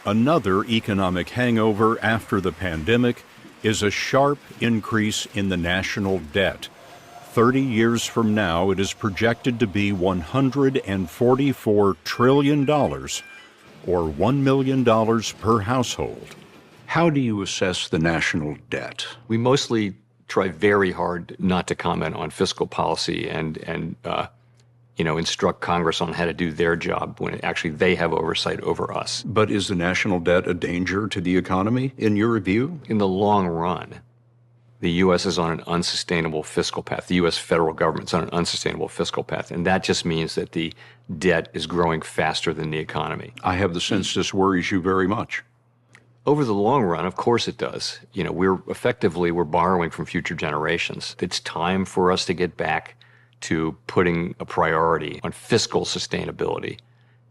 Another economic hangover after the pandemic is a sharp increase in the national debt. 30 years from now, it is projected to be $144 trillion, or $1 million per household. How do you assess the national debt? We mostly try very hard not to comment on fiscal policy and instruct Congress on how to do their job when actually they have oversight over us. But is the national debt a danger to the economy, in your view? In the long run, the U.S. is on an unsustainable fiscal path. The U.S. federal government's on an unsustainable fiscal path, and that just means that the debt is growing faster than the economy. I have the sense this worries you very much. Over the long run, of course it does. We're borrowing from future generations. It's time for us to get back to putting a priority on fiscal sustainability,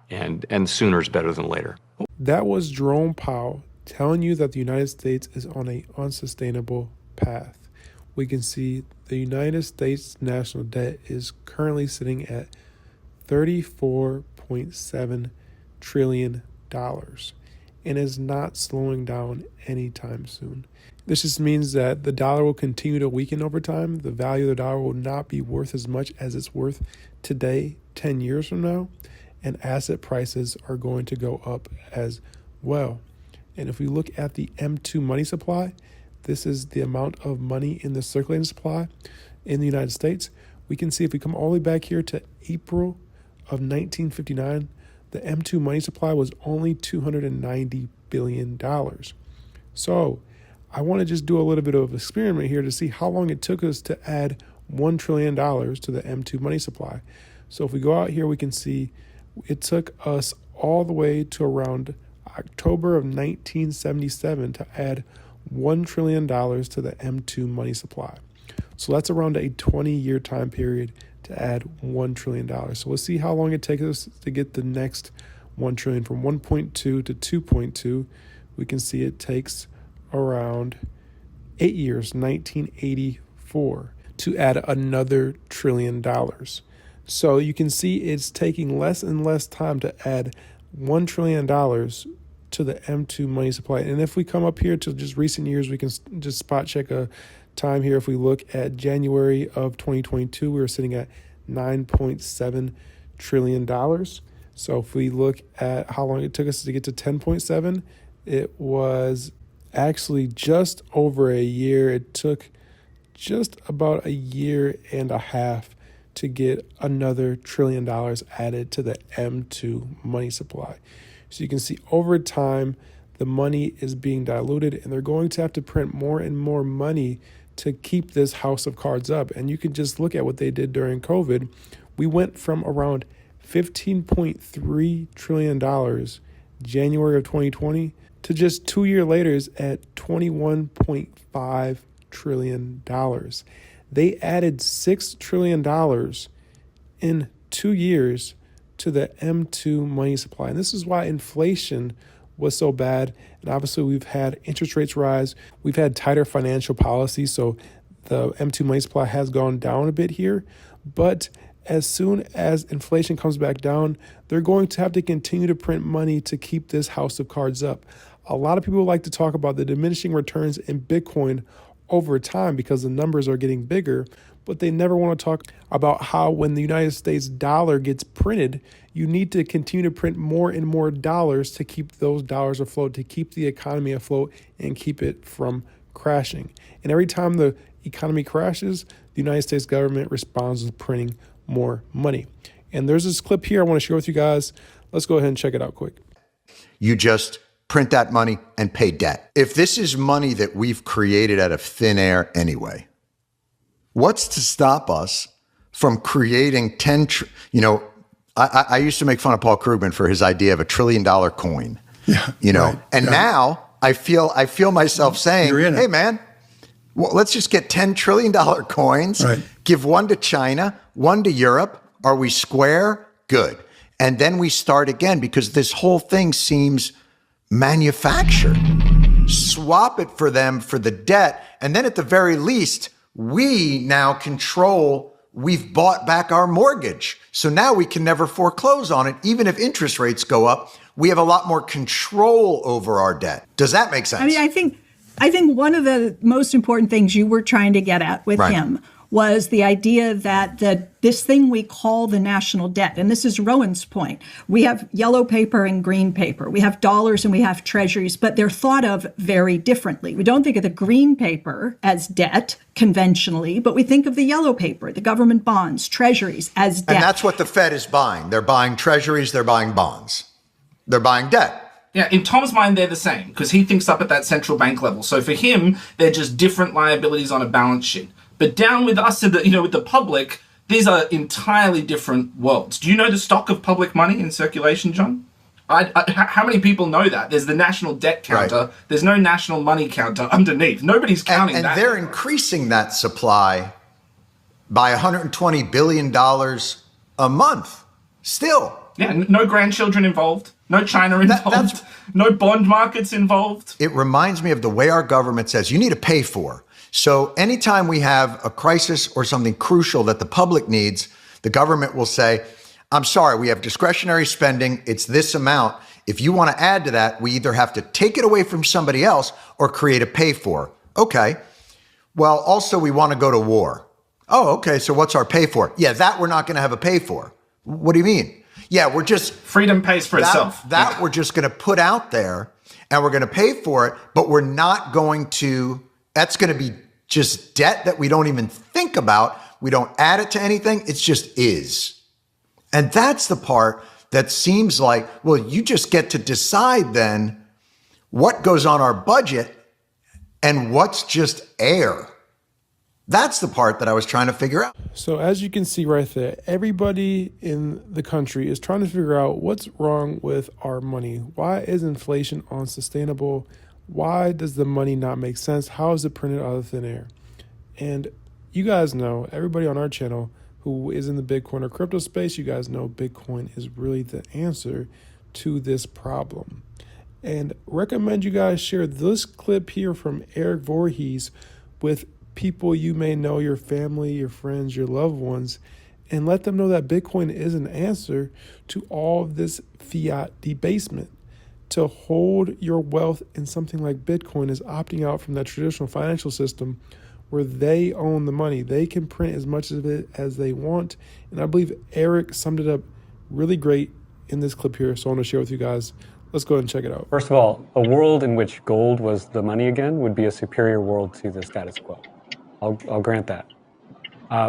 and sooner is better than later. That was Jerome Powell telling you that the United States is on an unsustainable path. We can see the United States national debt is currently sitting at $34.7 trillion and is not slowing down anytime soon. This just means that the dollar will continue to weaken over time. The value of the dollar will not be worth as much as it's worth today, 10 years from now, and asset prices are going to go up as well. And if we look at the M2 money supply, this is the amount of money in the circulating supply in the United States. We can see if we come all the way back here to April of 1959, the M2 money supply was only $290 billion. So I want to just do a little bit of experiment here to see how long it took us to add $1 trillion to the M2 money supply. So if we go out here, we can see it took us all the way to around October of 1977 to add $1 trillion to the M2 money supply. So that's around a 20-year time period to add $1 trillion. So let's see how long it takes us to get the next $1 trillion from 1.2 to 2.2. We can see it takes around 8 years, 1984, to add another $1 trillion. So you can see it's taking less and less time to add $1 trillion to the M2 money supply. And if we come up here to just recent years, we can just spot check a time here. If we look at January of 2022, we were sitting at $9.7 trillion. So if we look at how long it took us to get to 10.7, it was actually just over a year. It took just about a year and a half to get another $1 trillion added to the M2 money supply. So you can see over time, the money is being diluted, and they're going to have to print more and more money to keep this house of cards up. And you can just look at what they did during COVID. We went from around $15.3 trillion January of 2020 to just 2 years later is at $21.5 trillion. They added $6 trillion in 2 years to the M2 money supply. And this is why inflation was so bad. And obviously we've had interest rates rise. We've had tighter financial policy. So the M2 money supply has gone down a bit here. But as soon as inflation comes back down, they're going to have to continue to print money to keep this house of cards up. A lot of people like to talk about the diminishing returns in Bitcoin over time because the numbers are getting bigger, but they never want to talk about how when the United States dollar gets printed, you need to continue to print more and more dollars to keep those dollars afloat, to keep the economy afloat and keep it from crashing. And every time the economy crashes, the United States government responds with printing more money. And there's this clip here I want to share with you guys. Let's go ahead and check it out quick. You just print that money and pay debt. If this is money that we've created out of thin air anyway, what's to stop us from creating I used to make fun of Paul Krugman for his idea of $1 trillion coin. Yeah. Right, and yeah. Now I feel myself saying, hey man, well, let's just get $10 trillion coins, right. Give one to China, one to Europe. Are we square? Good. And then we start again because this whole thing seems manufactured. Swap it for them for the debt. And then at the very least, we now control we've bought back our mortgage. So now we can never foreclose on it. Even if interest rates go up, we have a lot more control over our debt. Does that make sense? I mean, I think one of the most important things you were trying to get at with him was the idea that this thing we call the national debt, and this is Rowan's point, we have yellow paper and green paper. We have dollars and we have treasuries, but they're thought of very differently. We don't think of the green paper as debt conventionally, but we think of the yellow paper, the government bonds, treasuries as debt. And that's what the Fed is buying. They're buying treasuries, they're buying bonds. They're buying debt. Yeah, in Tom's mind, they're the same because he thinks up at that central bank level. So for him, they're just different liabilities on a balance sheet. But down with us, with the public, these are entirely different worlds. Do you know the stock of public money in circulation, John? How many people know that? There's the national debt counter. Right. There's no national money counter underneath. Nobody's counting that. And they're increasing that supply by $120 billion a month still. Yeah, no grandchildren involved. No China involved. No bond markets involved. It reminds me of the way our government says you need to pay for. So anytime we have a crisis or something crucial that the public needs, the government will say, I'm sorry, we have discretionary spending. It's this amount. If you want to add to that, we either have to take it away from somebody else or create a pay for. Okay. Well, also we want to go to war. Oh, okay. So what's our pay for? Yeah, that we're not going to have a pay for. What do you mean? Yeah, we're just... Freedom pays for itself. That we're just going to put out there and we're going to pay for it, but we're not going to... That's going to be just debt that we don't even think about. We don't add it to anything. It just is. And that's the part that seems like, well, you just get to decide then what goes on our budget and what's just air. That's the part that I was trying to figure out. So as you can see right there, everybody in the country is trying to figure out what's wrong with our money. Why is inflation unsustainable? Why does the money not make sense? How is it printed out of thin air? And you guys know, everybody on our channel who is in the Bitcoin or crypto space, you guys know Bitcoin is really the answer to this problem. And recommend you guys share this clip here from Eric Voorhees with people you may know, your family, your friends, your loved ones, and let them know that Bitcoin is an answer to all of this fiat debasement. To hold your wealth in something like Bitcoin is opting out from that traditional financial system where they own the money. They can print as much of it as they want. And I believe Eric summed it up really great in this clip here. So I want to share with you guys. Let's go ahead and check it out. First of all, a world in which gold was the money again would be a superior world to the status quo. I'll grant that.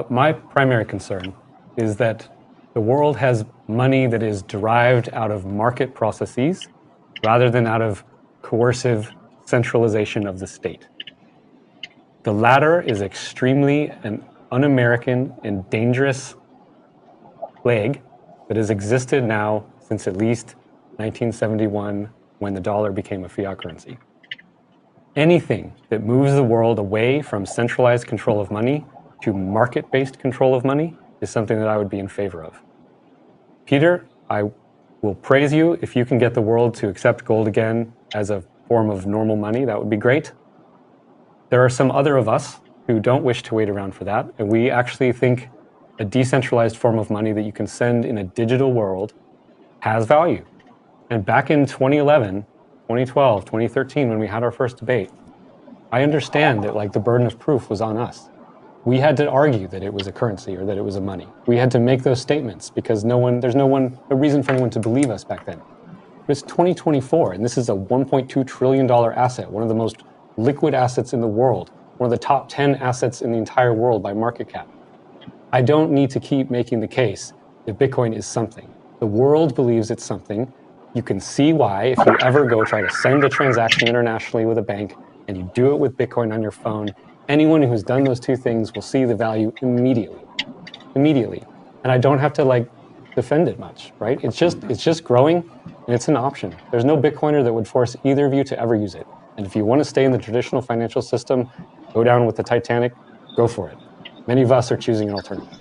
My primary concern is that the world has money that is derived out of market processes rather than out of coercive centralization of the state. The latter is extremely an un-American and dangerous plague that has existed now since at least 1971, when the dollar became a fiat currency. Anything that moves the world away from centralized control of money to market-based control of money is something that I would be in favor of. Peter, I will praise you if you can get the world to accept gold again as a form of normal money. That would be great. There are some other of us who don't wish to wait around for that, and we actually think a decentralized form of money that you can send in a digital world has value. And back in 2011, 2012, 2013, when we had our first debate, I understand that the burden of proof was on us. We had to argue that it was a currency or that it was a money. We had to make those statements because no reason for anyone to believe us back then. But it's 2024, and this is a $1.2 trillion asset, one of the most liquid assets in the world, one of the top 10 assets in the entire world by market cap. I don't need to keep making the case that Bitcoin is something. The world believes it's something. You can see why if you ever go try to send a transaction internationally with a bank and you do it with Bitcoin on your phone, anyone who's done those two things will see the value immediately. And I don't have to defend it much, right? It's just growing and it's an option. There's no Bitcoiner that would force either of you to ever use it. And if you want to stay in the traditional financial system, go down with the Titanic, go for it. Many of us are choosing an alternative.